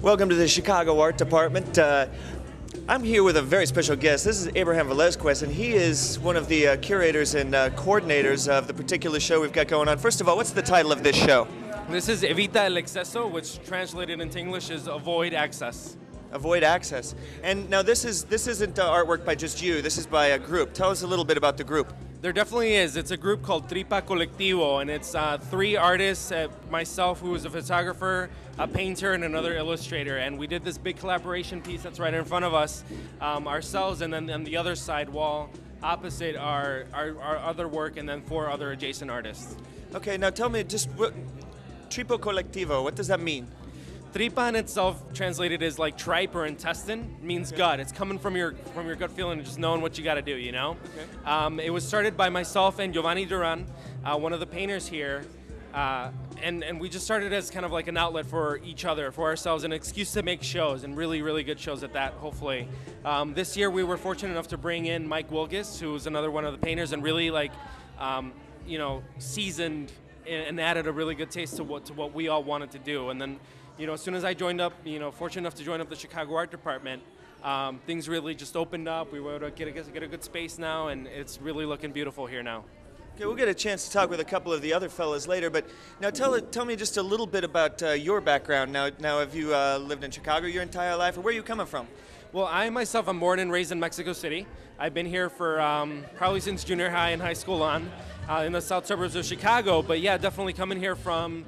Welcome to the Chicago Art Department. I'm here with a very special guest. This is Abraham Velázquez, and he is one of the curators and coordinators of the particular show we've got going on. First of all, what's the title of this show? This is Evita el Exceso, which translated into English is Avoid Access. Avoid Access. And now this isn't artwork by just you. This is by a group. Tell us a little bit about the group. There definitely is. It's a group called Tripas Colectivo, and it's three artists, myself, who is a photographer, a painter, and another illustrator. And we did this big collaboration piece that's right in front of us, ourselves, and then on the other side wall, opposite our other work, and then four other adjacent artists. Okay, now tell me just Tripas Colectivo, what does that mean? Tripa in itself, translated as like tripe or intestine, means gut. It's coming from your gut feeling and just knowing what you got to do, you know? Okay. It was started by myself and Giovanni Duran, one of the painters here, and we just started as kind of like an outlet for each other, for ourselves, an excuse to make shows, and really, really good shows at that, hopefully. This year we were fortunate enough to bring in Mike Wilgus, who's another one of the painters, and really like, you know, seasoned and added a really good taste to what we all wanted to do. And then, you know, as soon as I joined up, you know, fortunate enough to join up the Chicago Art Department, things really just opened up. We were able to get a good space now, and it's really looking beautiful here now. Okay, we'll get a chance to talk with a couple of the other fellas later, but now tell me just a little bit about your background. Now, have you lived in Chicago your entire life, or where are you coming from? Well, I myself, I'm born and raised in Mexico City. I've been here for probably since junior high and high school on, in the south suburbs of Chicago. But yeah, definitely coming here from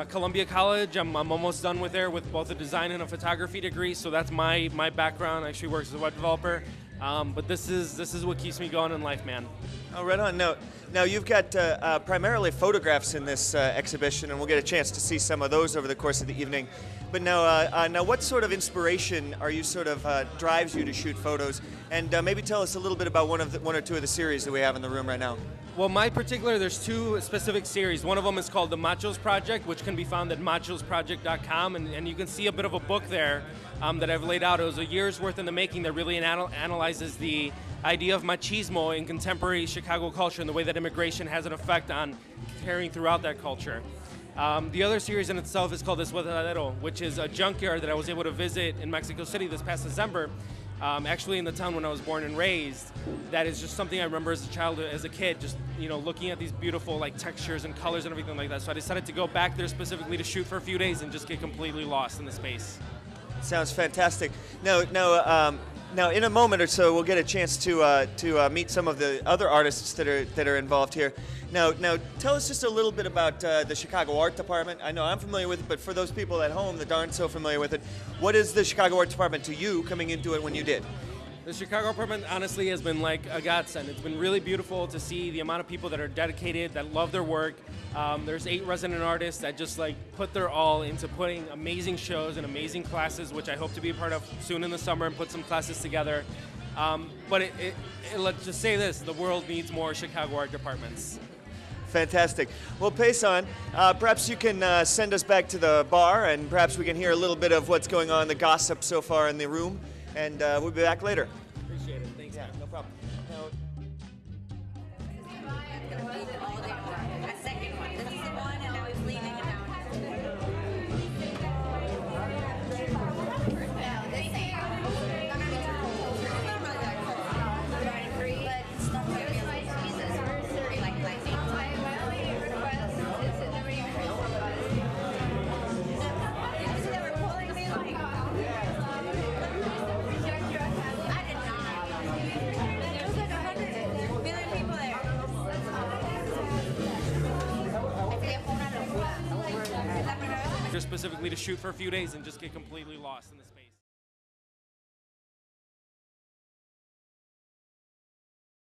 Columbia College. I'm almost done with there with both a design and a photography degree. So that's my background. I actually work as a web developer. But this is what keeps me going in life, man. Oh, right on. Now you've got primarily photographs in this exhibition, and we'll get a chance to see some of those over the course of the evening. But now what sort of inspiration are you drives you to shoot photos? And maybe tell us a little bit about one or two of the series that we have in the room right now. Well, there's two specific series. One of them is called the Machos Project, which can be found at machosproject.com, and you can see a bit of a book there that I've laid out. It was a year's worth in the making that really analyzes the idea of machismo in contemporary Chicago culture and the way that immigration has an effect on carrying throughout that culture. The other series in itself is called Deshuesadero, which is a junkyard that I was able to visit in Mexico City this past December, actually in the town when I was born and raised. That is just something I remember as a child, as a kid, just, you know, looking at these beautiful like textures and colors and everything like that. So I decided to go back there specifically to shoot for a few days and just get completely lost in the space. Sounds fantastic. Now, in a moment or so, we'll get a chance to meet some of the other artists that are involved here. Now, tell us just a little bit about the Chicago Art Department. I know I'm familiar with it, but for those people at home that aren't so familiar with it, what is the Chicago Art Department to you coming into it when you did? The Chicago Department honestly has been like a godsend. It's been really beautiful to see the amount of people that are dedicated, that love their work. There's 8 resident artists that just like put their all into putting amazing shows and amazing classes, which I hope to be a part of soon in the summer and put some classes together. But let's just say this, the world needs more Chicago Art Departments. Fantastic. Well, Payson, perhaps you can send us back to the bar, and perhaps we can hear a little bit of what's going on, the gossip so far in the room, and we'll be back later. Appreciate it. Thanks. Yeah, no problem. Specifically to shoot for a few days and just get completely lost in the space.